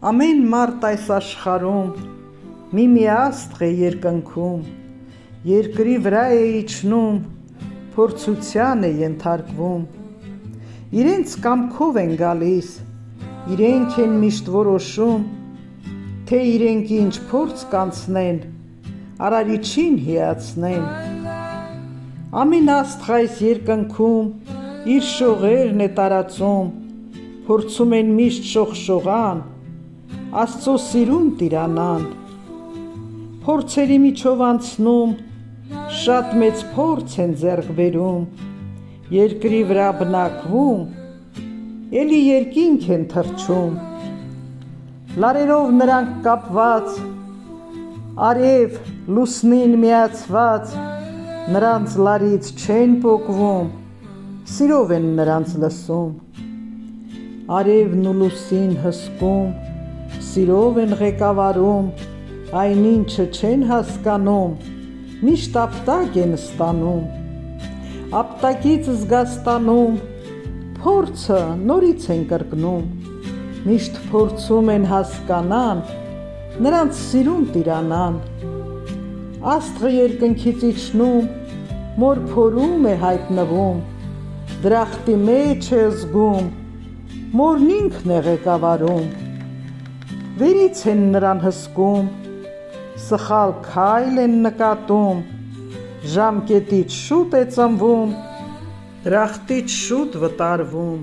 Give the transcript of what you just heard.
Ամեն մարդ այս աշխարհում մի աստղ է երկնքում, երկրի վրա է իջնում, փորձության է ենթարկվում։ Իրենց կամքով են գալիս, իրենք են միշտ որոշում, թե իրենք ինչ փորձ կանցնեն, Արարիչին հիացնեն։ Ամեն աստղ այս երկնքում իր շողերն է տարածում, փորձում են միշտ շողշողան, Աստծո սիրուն տիրանան։ Փորձերի միջով անցնում, շատ մեծ փորձ են ձեռք բերում, երկրի վրա բնակվում, էլի երկինք են թռչում։ Լարերով նրանք կապված, արև լուսնին միացված, նրանց լարից չեն պոկվում, սիրով են նրանց լսում։ Արևն ու լուսին հսկում, սիրով են ղեկավարում, այն ինչը չեն հասկանում, միշտ ապտակ են ստանում։ Ապտակից զգաստանում, փորձը նորից են կրկնում, միշտ փորձում են հասկանան, նրանց սիրուն տիրանան։ Աստղը երկնքից իջնում, մոր փորում է հայտնվում, դրախտի մեջ է զգում, մորն ինքն է ղեկավարում։ Վերից են նրան հսկում, սխալ քայլ են նկատում, ժամկետից շուտ է ծնվում, դրախտից շուտ վտարվում։